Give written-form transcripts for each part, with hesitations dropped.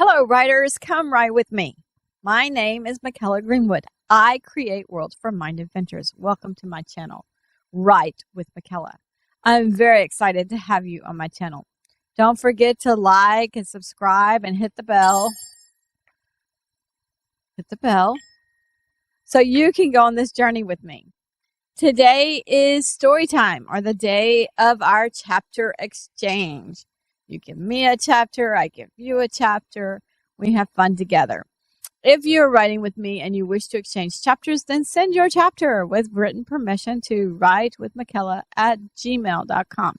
Hello, writers. Come write with me. My name is Michaela Greenwood. I create worlds for mind adventures. Welcome to my channel, Write with Michaela. I'm very excited to have you on my channel. Don't forget to like and subscribe and hit the bell. So you can go on this journey with me. Today is story time, or the day of our chapter exchange. You give me a chapter, I give you a chapter. We have fun together. If you're writing with me and you wish to exchange chapters, then send your chapter with written permission to writewithmichaela@gmail.com.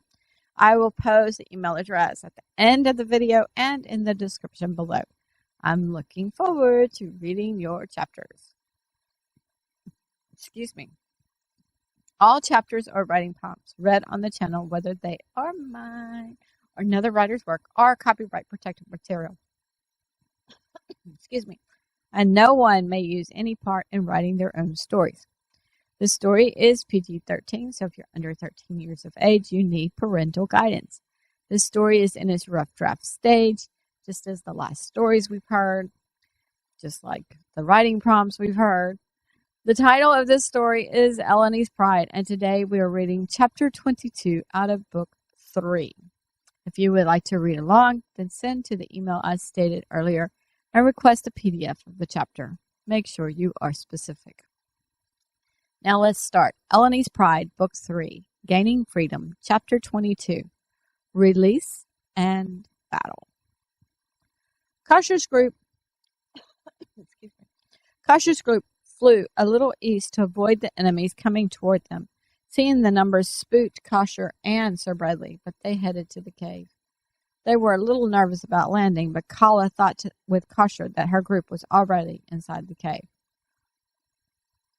I will post the email address at the end of the video and in the description below. I'm looking forward to reading your chapters. Excuse me. All chapters or writing prompts read on the channel, whether they are mine or another writer's work, are copyright protected material. Excuse me. And no one may use any part in writing their own stories. This story is PG-13, so if you're under 13 years of age, you need parental guidance. This story is in its rough draft stage, just as the last stories we've heard, just like the writing prompts we've heard. The title of this story is Elloni's Pride, and today we are reading Chapter 22 out of Book 3. If you would like to read along, then send to the email as stated earlier and request a PDF of the chapter. Make sure you are specific. Now let's start. Elloni's Pride, Book 3, Gaining Freedom, Chapter 22, Release and Battle. Kasher's group flew a little east to avoid the enemies coming toward them. Seeing the numbers spooked Kasher and Sir Bradley, but they headed to the cave. They were a little nervous about landing, but Kala thought with Kasher that her group was already inside the cave.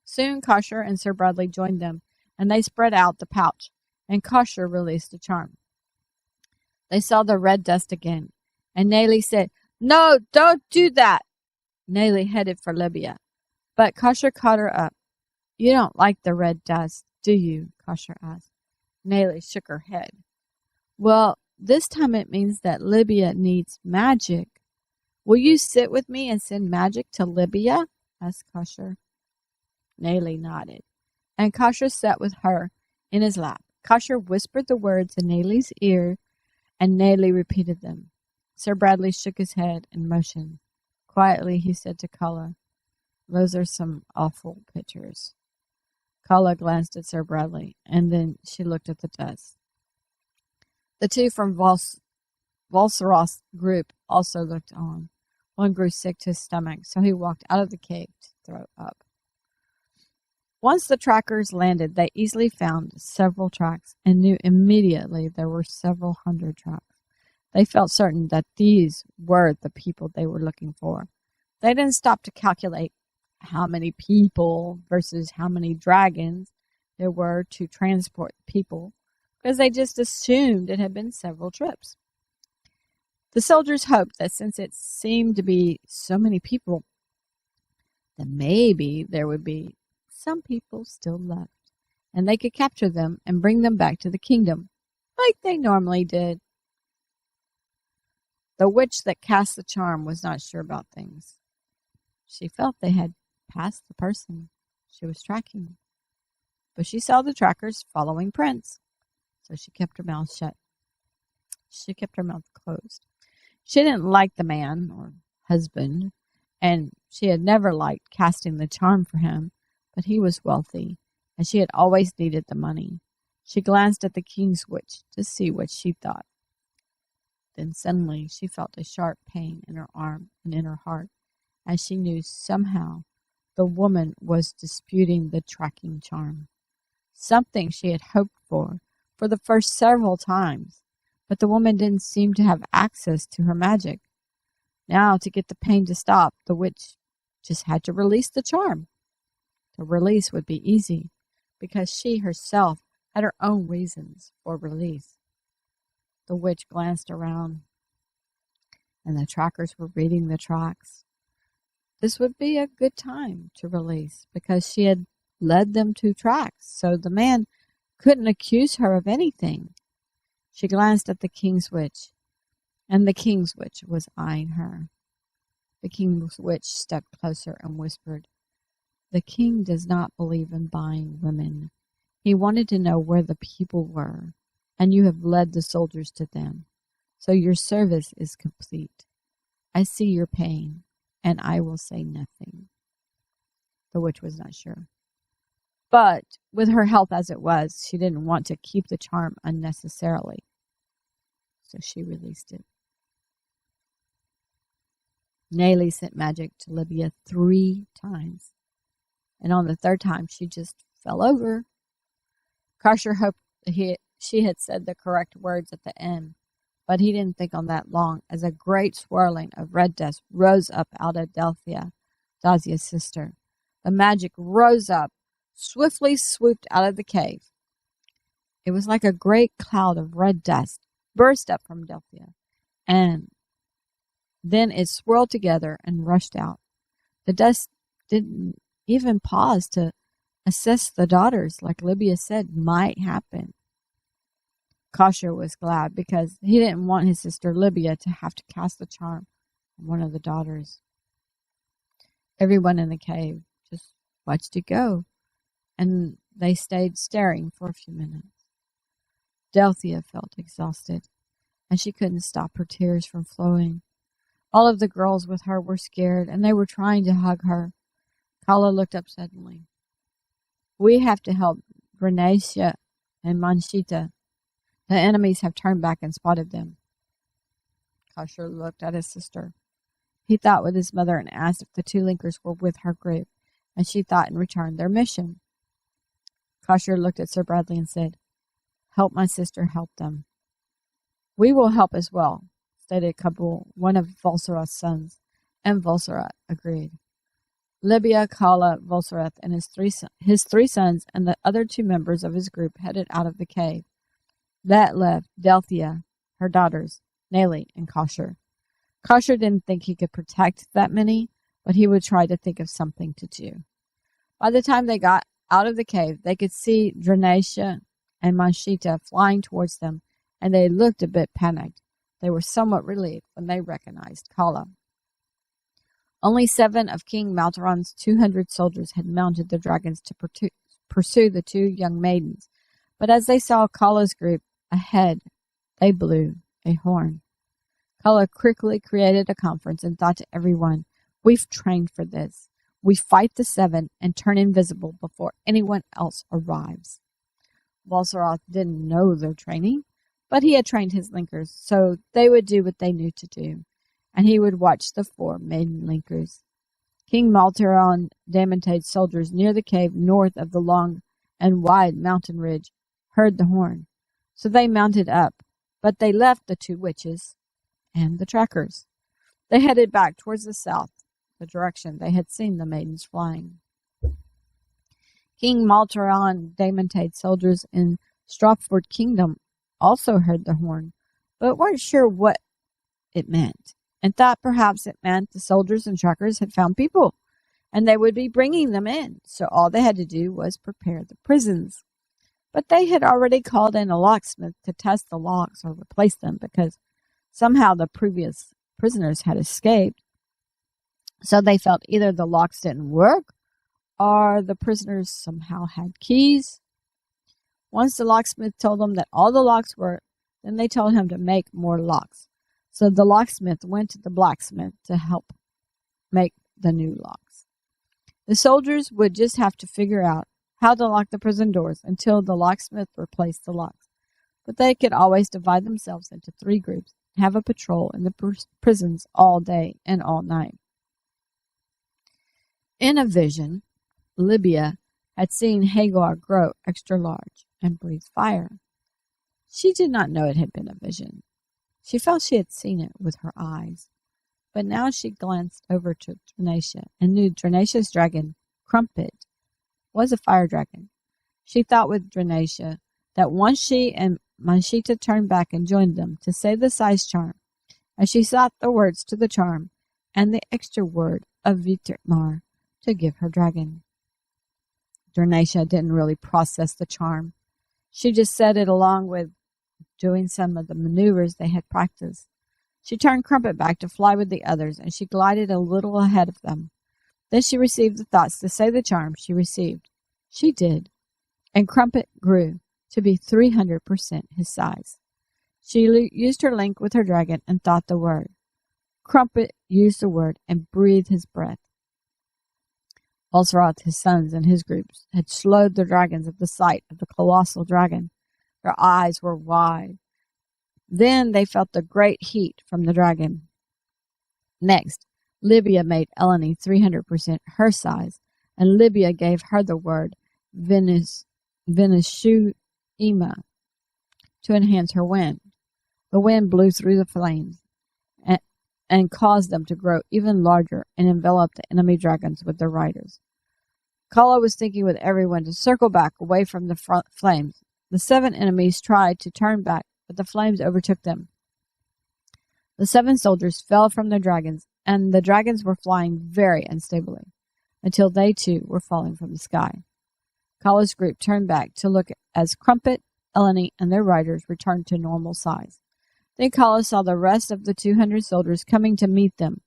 Soon Kasher and Sir Bradley joined them, and they spread out the pouch, and Kasher released the charm. They saw the red dust again, and Nelly said, "No, don't do that." Nelly headed for Libya, but Kasher caught her up. "You don't like the red dust, do you?" Kasher asked. Nelly shook her head. "Well, this time it means that Libya needs magic. Will you sit with me and send magic to Libya?" asked Kasher. Nelly nodded, and Kasher sat with her in his lap. Kasher whispered the words in Nelly's ear, and Nelly repeated them. Sir Bradley shook his head and motioned. Quietly he said to Kala, "Those are some awful pictures." Kala glanced at Sir Bradley, and then she looked at the dust. The two from Volseros group also looked on. One grew sick to his stomach, so he walked out of the cave to throw up. Once the trackers landed, they easily found several tracks and knew immediately there were several hundred tracks. They felt certain that these were the people they were looking for. They didn't stop to calculate how many people versus how many dragons there were to transport people, because they just assumed it had been several trips. The soldiers hoped that since it seemed to be so many people, that maybe there would be some people still left, and they could capture them and bring them back to the kingdom, like they normally did. The witch that cast the charm was not sure about things. She felt they had passed the person she was tracking, but she saw the trackers following Prince, so she kept her mouth shut. She kept her mouth closed. She didn't like the man, or husband, and she had never liked casting the charm for him, but he was wealthy, and she had always needed the money. She glanced at the king's witch to see what she thought. Then suddenly she felt a sharp pain in her arm and in her heart, as she knew somehow the woman was disputing the tracking charm, something she had hoped for the first several times, but the woman didn't seem to have access to her magic. Now, to get the pain to stop, the witch just had to release the charm. The release would be easy, because she herself had her own reasons for release. The witch glanced around, and the trackers were reading the tracks. This would be a good time to release, because she had led them to tracks, so the man couldn't accuse her of anything. She glanced at the king's witch, and the king's witch was eyeing her. The king's witch stepped closer and whispered, "The king does not believe in buying women. He wanted to know where the people were, and you have led the soldiers to them. So your service is complete. I see your pain, and I will say nothing." The witch was not sure. But with her health as it was, she didn't want to keep the charm unnecessarily. So she released it. Nelly sent magic to Libya 3 times. And on the 3rd time, she just fell over. Kosher hoped she had said the correct words at the end, but he didn't think on that long as a great swirling of red dust rose up out of Delphia, Dazia's sister. The magic rose up, swiftly swooped out of the cave. It was like a great cloud of red dust burst up from Delphia, and then it swirled together and rushed out. The dust didn't even pause to assess the daughters, like Libya said might happen. Kosher was glad because he didn't want his sister Libya to have to cast the charm on one of the daughters. Everyone in the cave just watched it go, and they stayed staring for a few minutes. Delphia felt exhausted, and she couldn't stop her tears from flowing. All of the girls with her were scared, and they were trying to hug her. Kala looked up suddenly. "We have to help Renacia and Manshita. The enemies have turned back and spotted them." Kosher looked at his sister. He thought with his mother and asked if the 2 linkers were with her group, and she thought in return their mission. Kosher looked at Sir Bradley and said, "Help my sister help them." "We will help as well," stated Kabul, one of Volsarath's sons, and Volsarath agreed. Libya, Kala, Volsarath, and his three sons and the other 2 members of his group headed out of the cave. That left Delphia, her daughters, Nelly, and Kosher. Kosher didn't think he could protect that many, but he would try to think of something to do. By the time they got out of the cave, they could see Dranesha and Manshita flying towards them, and they looked a bit panicked. They were somewhat relieved when they recognized Kala. Only 7 of King Maltaron's 200 soldiers had mounted the dragons to pursue the 2 young maidens, but as they saw Kala's group ahead, they blew a horn. Kala quickly created a conference and thought to everyone, "We've trained for this. We fight the 7 and turn invisible before anyone else arrives." Volsarath didn't know their training, but he had trained his linkers, so they would do what they knew to do, and he would watch the 4 maiden linkers. King Maltaron Damontade's soldiers near the cave north of the long and wide mountain ridge heard the horn, so they mounted up, but they left the 2 witches and the trackers. They headed back towards the south, the direction they had seen the maidens flying. King Maltaron Damontade's soldiers in Stropford Kingdom also heard the horn, but weren't sure what it meant, and thought perhaps it meant the soldiers and trackers had found people, and they would be bringing them in, so all they had to do was prepare the prisons. But they had already called in a locksmith to test the locks or replace them because somehow the previous prisoners had escaped, so they felt either the locks didn't work or the prisoners somehow had keys. Once the locksmith told them that all the locks worked, then they told him to make more locks. So the locksmith went to the blacksmith to help make the new locks. The soldiers would just have to figure out how to lock the prison doors until the locksmith replaced the locks. But they could always divide themselves into 3 groups and have a patrol in the prisons all day and all night. In a vision, Libya had seen Hagar grow extra large and breathe fire. She did not know it had been a vision. She felt she had seen it with her eyes. But now she glanced over to Dranesha and knew Dranesha's dragon, Crumpet, was a fire dragon. She thought with Dranesha that once she and Manshita turned back and joined them to say the size charm, as she sought the words to the charm and the extra word of Vitritmar to give her dragon. Dranesha didn't really process the charm. She just said it along with doing some of the maneuvers they had practiced. She turned Crumpet back to fly with the others, and she glided a little ahead of them. Then she received the thoughts to say the charm she received. She did, and Crumpet grew to be 300% his size. She used her link with her dragon and thought the word. Crumpet used the word and breathed his breath. Balsaroth, his sons, and his groups had slowed the dragons at the sight of the colossal dragon. Their eyes were wide. Then they felt the great heat from the dragon. Next, Libya made Elloni 300% her size, and Libya gave her the word Venushuima to enhance her wind. The wind blew through the flames and caused them to grow even larger and envelop the enemy dragons with their riders. Kala was thinking with everyone to circle back away from the flames. The 7 enemies tried to turn back, but the flames overtook them. The 7 soldiers fell from their dragons, and the dragons were flying very unstably, until they too were falling from the sky. Kala's group turned back to look as Crumpet, Elloni, and their riders returned to normal size. Then Kala saw the rest of the 200 soldiers coming to meet them,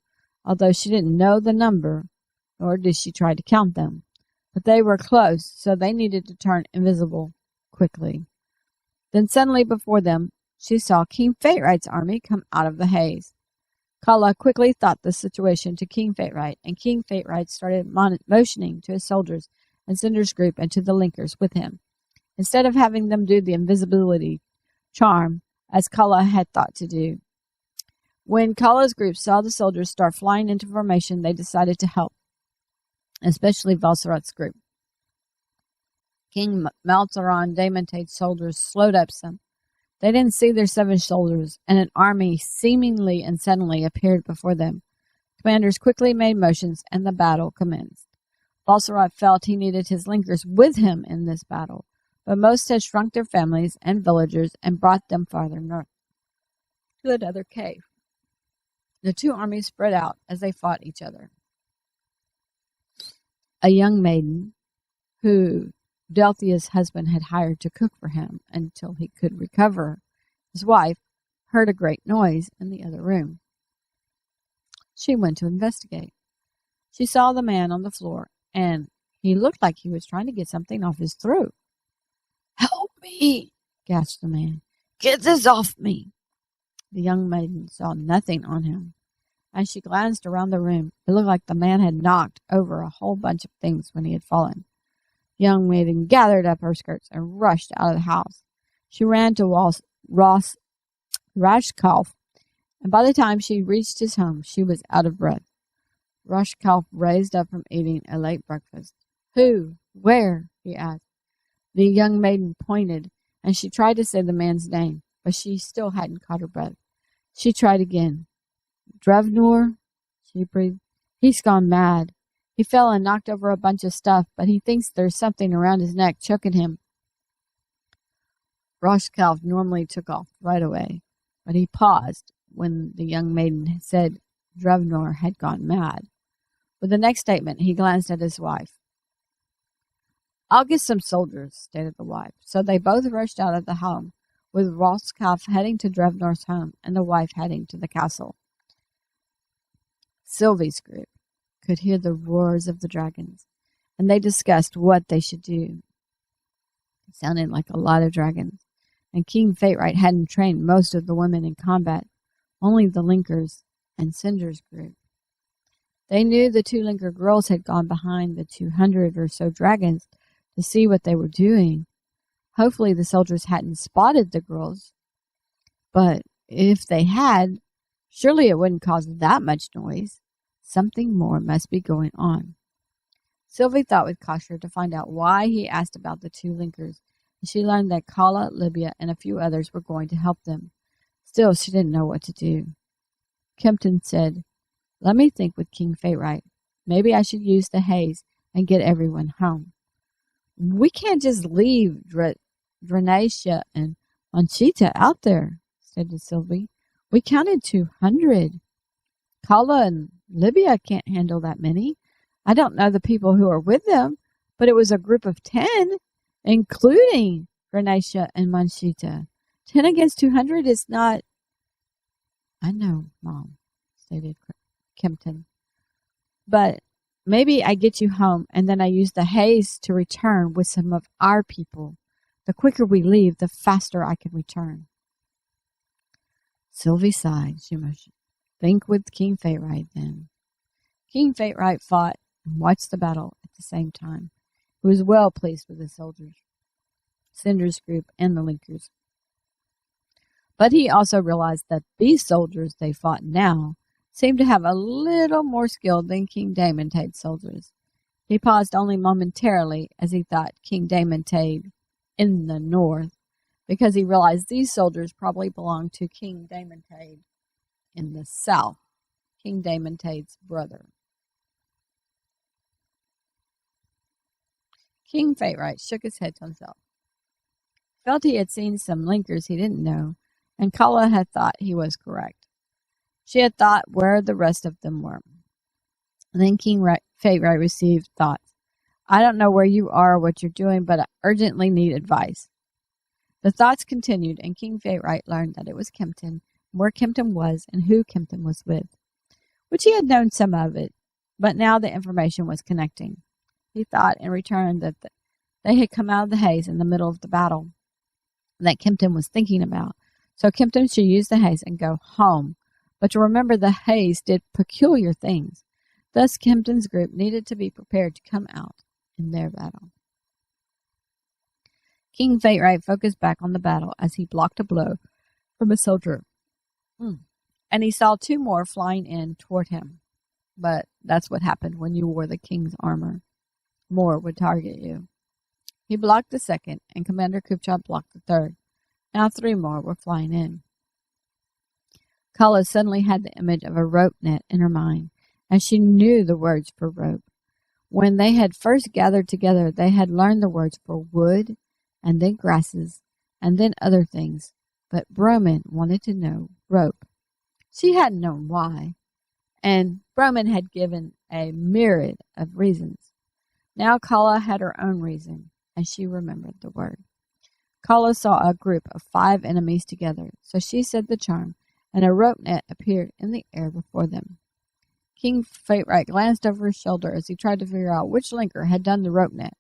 although she didn't know the number, nor did she try to count them. But they were close, so they needed to turn invisible quickly. Then suddenly before them, she saw King Faterite's army come out of the haze. Kala quickly thought the situation to King Faterite, and King Faterite started motioning to his soldiers and Cinder's group and to the linkers with him, instead of having them do the invisibility charm, as Kala had thought to do. When Kala's group saw the soldiers start flying into formation, they decided to help, especially Balsaroth's group. King Malzaron Damontade's soldiers slowed up some. They didn't see their 7 soldiers, and an army seemingly and suddenly appeared before them. Commanders quickly made motions, and the battle commenced. Balsaroth felt he needed his linkers with him in this battle, but most had shrunk their families and villagers and brought them farther north, to another cave. The 2 armies spread out as they fought each other. A young maiden, who Delthia's husband had hired to cook for him until he could recover, his wife, heard a great noise in the other room. She went to investigate. She saw the man on the floor, and he looked like he was trying to get something off his throat. "Help me!" gasped the man. "Get this off me!" The young maiden saw nothing on him. As she glanced around the room, it looked like the man had knocked over a whole bunch of things when he had fallen. The young maiden gathered up her skirts and rushed out of the house. She ran to Rashkalf, and by the time she reached his home, she was out of breath. Rashkalf raised up from eating a late breakfast. "Who? Where?" he asked. The young maiden pointed, and she tried to say the man's name, but she still hadn't caught her breath. She tried again. "Drevnor," she breathed. "He's gone mad. He fell and knocked over a bunch of stuff, but he thinks there's something around his neck choking him." Rashkalf normally took off right away, but he paused when the young maiden said Drevnor had gone mad. With the next statement, he glanced at his wife. "I'll get some soldiers," stated the wife. So they both rushed out of the home, with Rashkalf heading to Drevnor's home and the wife heading to the castle. Sylvie's group could hear the roars of the dragons, and they discussed what they should do. It sounded like a lot of dragons, and King Faterite hadn't trained most of the women in combat, only the linkers and Cinder's group. They knew the 2 linker girls had gone behind the 200 or so dragons to see what they were doing. Hopefully the soldiers hadn't spotted the girls, but if they had, surely it wouldn't cause that much noise. Something more must be going on. Sylvie thought with caution to find out why he asked about the 2 linkers, and she learned that Kala, Libya, and a few others were going to help them. Still, she didn't know what to do. Kempton said, "Let me think with King Faterite. Maybe I should use the haze and get everyone home." "We can't just leave Drenacia and Manchita out there," stated Sylvie. "We counted 200. Kala and Libya can't handle that many. I don't know the people who are with them, but it was a group of 10, including Drenacia and Manchita. 10 against 200 is not..." I know, Mom, stated Kempton. But maybe I get you home, and then I use the haze to return with some of our people. The quicker we leave, the faster I can return. Sylvie sighed. She must think with King Fate-Ride then. King Fate-Ride fought and watched the battle at the same time. He was well pleased with the soldiers, Cinder's group, and the Linkers. But he also realized that these soldiers they fought now seemed to have a little more skill than King Damontade's soldiers. He paused only momentarily as he thought King Damantade in the north, because he realized these soldiers probably belonged to King Damantade in the south, King Damontade's brother. King Fate-Ride shook his head to himself. He felt he had seen some Linkers he didn't know, and Kala had thought he was correct. She had thought where the rest of them were. Then King Fate-Ride received thoughts. I don't know where you are or what you're doing, but I urgently need advice. The thoughts continued, and King Fate-Ride learned that it was Kempton, where Kempton was, and who Kempton was with, which he had known some of it, but now the information was connecting. He thought in return that they had come out of the haze in the middle of the battle that Kempton was thinking about, so Kempton should use the haze and go home, but to remember the haze did peculiar things. Thus Kempton's group needed to be prepared to come out in their battle. King Fate-Ride focused back on the battle as he blocked a blow from a soldier, and he saw two more flying in toward him. But that's what happened when you wore the king's armor. More would target you. He blocked the second, and Commander Kupchak blocked the third. Now 3 more were flying in. Kala suddenly had the image of a rope net in her mind, and she knew the words for rope. When they had first gathered together, they had learned the words for wood, and then grasses, and then other things. But Broman wanted to know rope. She hadn't known why, and Broman had given a myriad of reasons. Now Kala had her own reason, and she remembered the word. Kala saw a group of 5 enemies together, so she said the charm, and a rope net appeared in the air before them. King Fate-Ride glanced over his shoulder as he tried to figure out which Linker had done the rope net.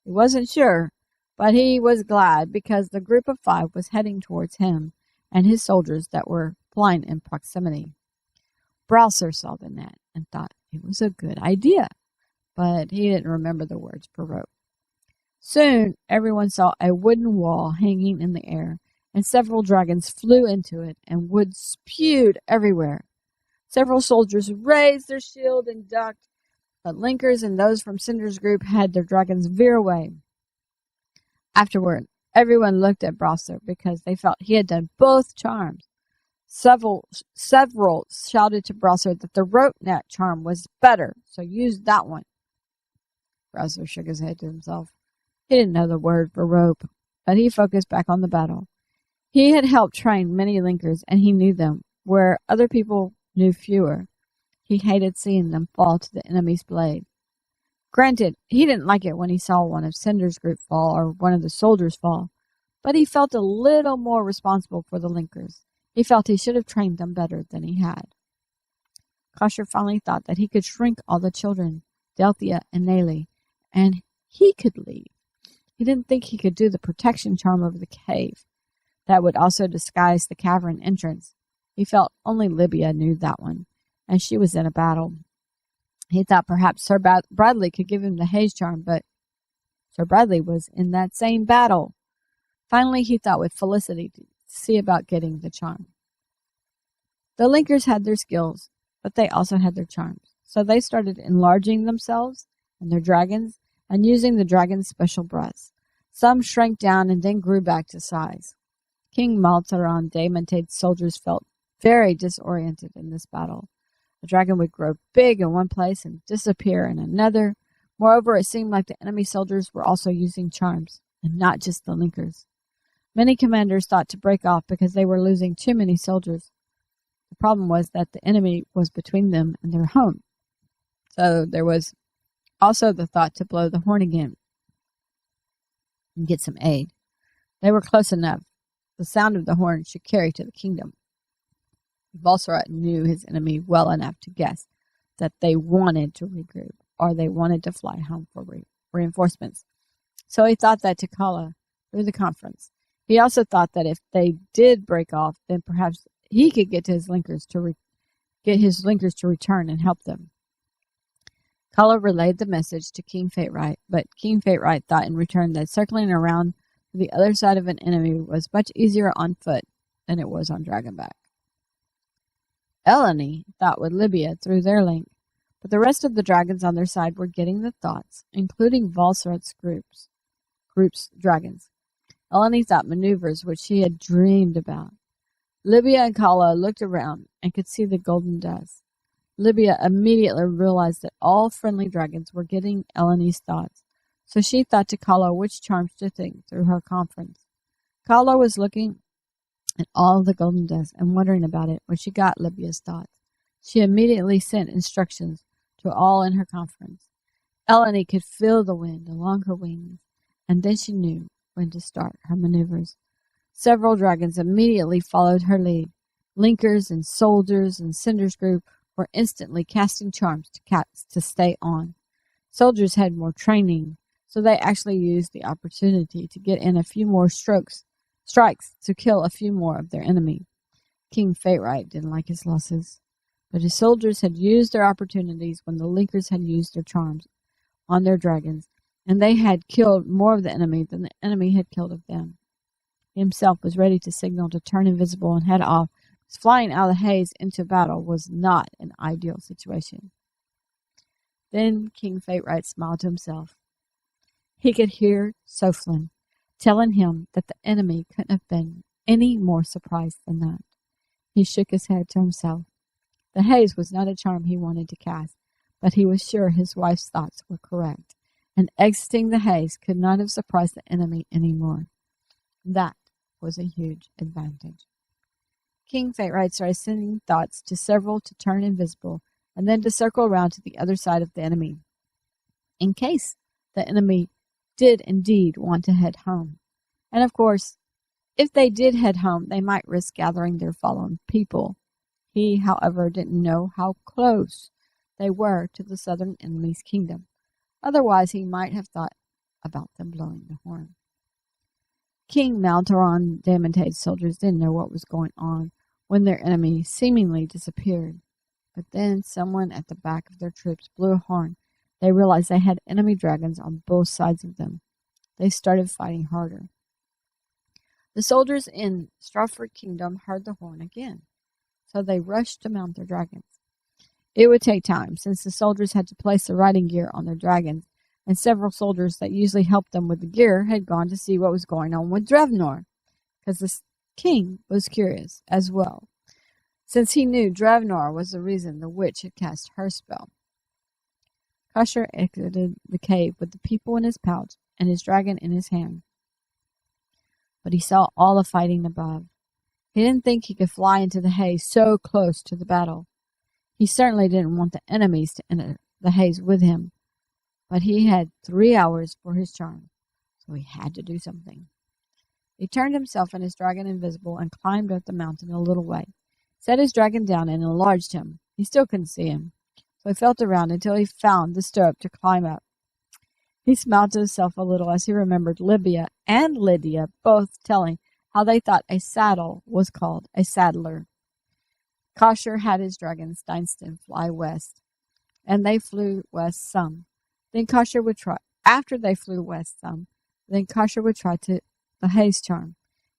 He wasn't sure, but he was glad because the group of 5 was heading towards him and his soldiers that were flying in proximity. Browser saw the net and thought it was a good idea, but he didn't remember the words for rope. Soon everyone saw a wooden wall hanging in the air, and several dragons flew into it, and wood spewed everywhere. Several soldiers raised their shield and ducked, but Linkers and those from Cinder's group had their dragons veer away. Afterward, everyone looked at Browser because they felt he had done both charms. Several shouted to Browser that the rope net charm was better, so use that one. Browser shook his head to himself. He didn't know the word for rope, but he focused back on the battle. He had helped train many Linkers, and he knew them, where other people knew fewer. He hated seeing them fall to the enemy's blade. Granted, he didn't like it when he saw one of Cinder's group fall or one of the soldiers fall, but he felt a little more responsible for the Linkers. He felt he should have trained them better than he had. Kosher finally thought that he could shrink all the children, Delthea and Nelly, and he could leave. He didn't think he could do the protection charm over the cave. That would also disguise the cavern entrance. He felt only Libya knew that one, and she was in a battle. He thought perhaps Sir Bradley could give him the haze charm, but Sir Bradley was in that same battle. Finally, he thought with Felicity to see about getting the charm. The Linkers had their skills, but they also had their charms, so they started enlarging themselves and their dragons and using the dragon's special breaths. Some shrank down and then grew back to size. King Maltaran Damontade's soldiers felt very disoriented in this battle. The dragon would grow big in one place and disappear in another. Moreover, it seemed like the enemy soldiers were also using charms, and not just the Linkers. Many commanders thought to break off because they were losing too many soldiers. The problem was that the enemy was between them and their home. So there was also the thought to blow the horn again and get some aid. They were close enough. The sound of the horn should carry to the kingdom. Balsarat knew his enemy well enough to guess that they wanted to regroup, or they wanted to fly home for reinforcements. So he thought that to Kala through the conference. He also thought that if they did break off, then perhaps he could get to his linkers to return and help them. Kala relayed the message to King Fatewright, but King Fatewright thought in return that circling around to the other side of an enemy was much easier on foot than it was on dragonback. Elloni thought with Libya through their link, but the rest of the dragons on their side were getting the thoughts, including Valsarat's group's dragons. Elloni thought maneuvers which she had dreamed about. Libya and Kala looked around and could see the golden dust. Libya immediately realized that all friendly dragons were getting Elloni's thoughts, so she thought to Kala which charms to think through her conference. Kala was looking at all the golden dust and wondering about it when she got Libya's thoughts. She immediately sent instructions to all in her conference. Elloni could feel the wind along her wings, and then she knew when to start her maneuvers. Several dragons immediately followed her lead. Linkers and soldiers and Cinder's group were instantly casting charms to stay on. Soldiers had more training, so they actually used the opportunity to get in a few more strikes to kill a few more of their enemy. King Fatewright didn't like his losses, but his soldiers had used their opportunities when the Linkers had used their charms on their dragons, and they had killed more of the enemy than the enemy had killed of them. He himself was ready to signal to turn invisible and head off, because flying out of the haze into battle was not an ideal situation. Then King Fatewright smiled to himself. He could hear Soflin telling him that the enemy couldn't have been any more surprised than that. He shook his head to himself. The haze was not a charm he wanted to cast, but he was sure his wife's thoughts were correct, and exiting the haze could not have surprised the enemy any more. That was a huge advantage. King Fatewright started sending thoughts to several to turn invisible, and then to circle around to the other side of the enemy, in case the enemy did indeed want to head home. And of course, if they did head home, they might risk gathering their fallen people. He, however, didn't know how close they were to the southern enemy's kingdom. Otherwise, he might have thought about them blowing the horn. King Maltaron Damante's soldiers didn't know what was going on when their enemy seemingly disappeared. But then someone at the back of their troops blew a horn. They realized they had enemy dragons on both sides of them. They started fighting harder. The soldiers in Stratford Kingdom heard the horn again, so they rushed to mount their dragons. It would take time, since the soldiers had to place the riding gear on their dragons, and several soldiers that usually helped them with the gear had gone to see what was going on with Drevnor, because the king was curious as well, since he knew Drevnor was the reason the witch had cast her spell. Kusher exited the cave with the people in his pouch and his dragon in his hand, but he saw all the fighting above. He didn't think he could fly into the haze so close to the battle. He certainly didn't want the enemies to enter the haze with him, but he had 3 hours for his charm, so he had to do something. He turned himself and his dragon invisible and climbed up the mountain a little way, set his dragon down and enlarged him. He still couldn't see him, so he felt around until he found the stirrup to climb up. He smiled to himself a little as he remembered Libya and Lydia both telling how they thought a saddle was called a saddler. Kosher had his dragon Steinston fly west, and they flew west some. Then Kosher would try. After they flew west some, then Kosher would try to the haze charm.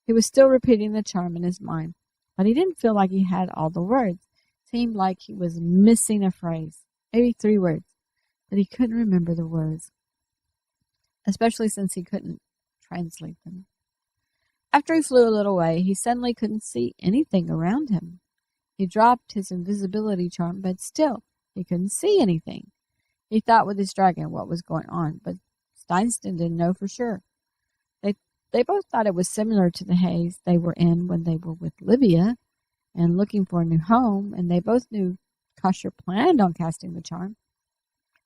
He was still repeating the charm in his mind, but he didn't feel like he had all the words. It seemed like he was missing a phrase, maybe 3 words, but he couldn't remember the words, especially since he couldn't translate them. After he flew a little way, he suddenly couldn't see anything around him. He dropped his invisibility charm, but still he couldn't see anything. He thought with his dragon what was going on, but Steinston didn't know for sure. They both thought it was similar to the haze they were in when they were with Libya and looking for a new home, and they both knew Kosher planned on casting the charm.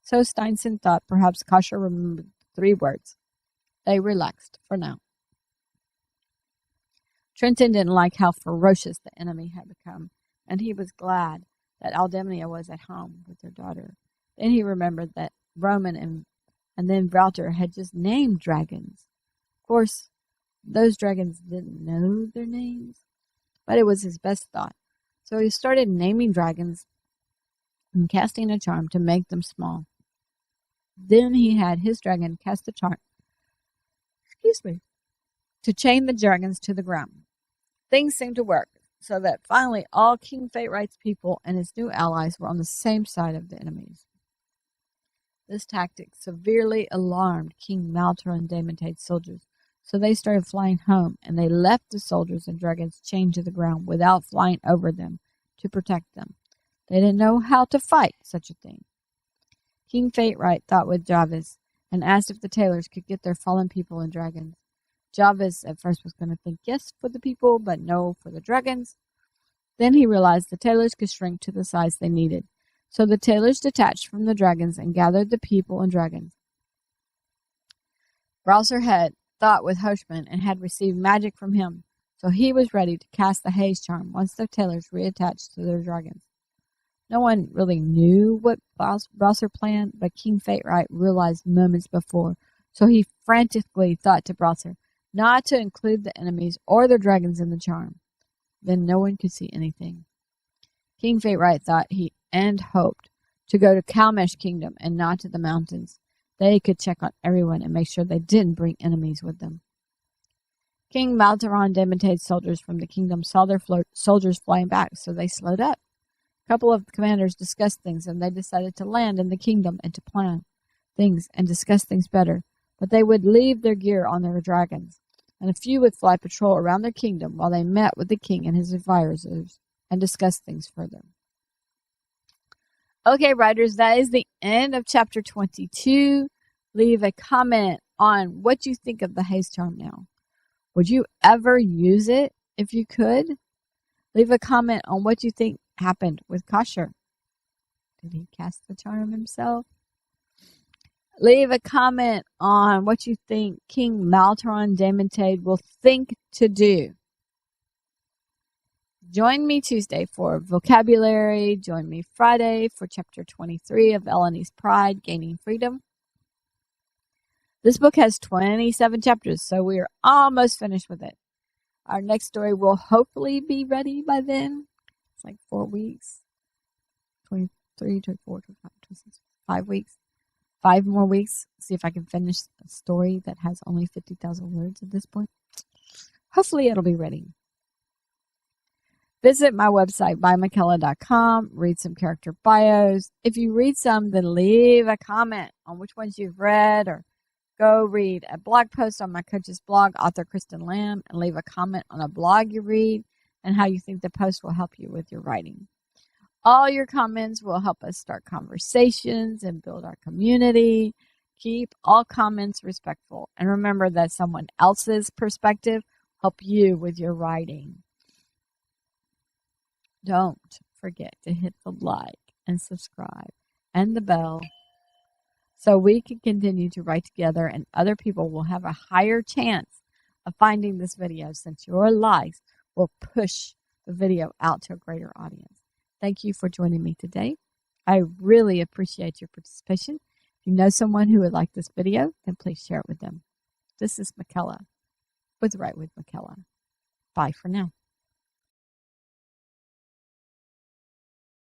So Steinston thought perhaps Kosher remembered 3 words. They relaxed for now. Trenton didn't like how ferocious the enemy had become. and he was glad that Aldemnia was at home with her daughter. Then he remembered that Roman and then Wouter had just named dragons. Of course, those dragons didn't know their names, but it was his best thought. So he started naming dragons and casting a charm to make them small. Then he had his dragon cast a charm, to chain the dragons to the ground. Things seemed to work, so that finally all King Fate-Right's people and his new allies were on the same side of the enemies. This tactic severely alarmed King Maltaron Daematade's soldiers, so they started flying home, and they left the soldiers and dragons chained to the ground without flying over them to protect them. They didn't know how to fight such a thing. King Fate-Right thought with Jarvis and asked if the tailors could get their fallen people and dragons. Jarvis at first was going to think yes for the people, but no for the dragons. Then he realized the tailors could shrink to the size they needed. So the tailors detached from the dragons and gathered the people and dragons. Browser had thought with Hoshman and had received magic from him, so he was ready to cast the haze charm once the tailors reattached to their dragons. No one really knew what Browser planned, but King Fate-Right realized moments before, so he frantically thought to Browser not to include the enemies or their dragons in the charm. Then no one could see anything. King Fate-Right thought and hoped to go to Kalmesh Kingdom and not to the mountains. They could check on everyone and make sure they didn't bring enemies with them. King Maltaron Daematade's soldiers from the kingdom saw their soldiers flying back, so they slowed up. A couple of the commanders discussed things, and they decided to land in the kingdom and to plan things and discuss things better, but they would leave their gear on their dragons, and a few would fly patrol around their kingdom while they met with the king and his advisors and discussed things further. Okay, writers, that is the end of chapter 22. Leave a comment on what you think of the haze charm now. Would you ever use it if you could? Leave a comment on what you think happened with Kasher. Did he cast the charm himself? Leave a comment on what you think King Maltaron Daematade will think to do. Join me Tuesday for vocabulary. Join me Friday for chapter 23 of Elloni's Pride, Gaining Freedom. This book has 27 chapters, so we are almost finished with it. Our next story will hopefully be ready by then. It's like 4 weeks. 23, 24, 25, 26, 5 weeks. 5 more weeks. See if I can finish a story that has only 50,000 words at this point. Hopefully it'll be ready. Visit my website, bymichaela.com. Read some character bios. If you read some, then leave a comment on which ones you've read, or go read a blog post on my coach's blog, author Kristen Lamb, and leave a comment on a blog you read and how you think the post will help you with your writing. All your comments will help us start conversations and build our community. Keep all comments respectful, and remember that someone else's perspective help you with your writing. Don't forget to hit the like and subscribe and the bell so we can continue to write together, and other people will have a higher chance of finding this video, since your likes will push the video out to a greater audience. Thank you for joining me today. I really appreciate your participation. If you know someone who would like this video, then please share it with them. This is Michaela with Write with Michaela. Bye for now.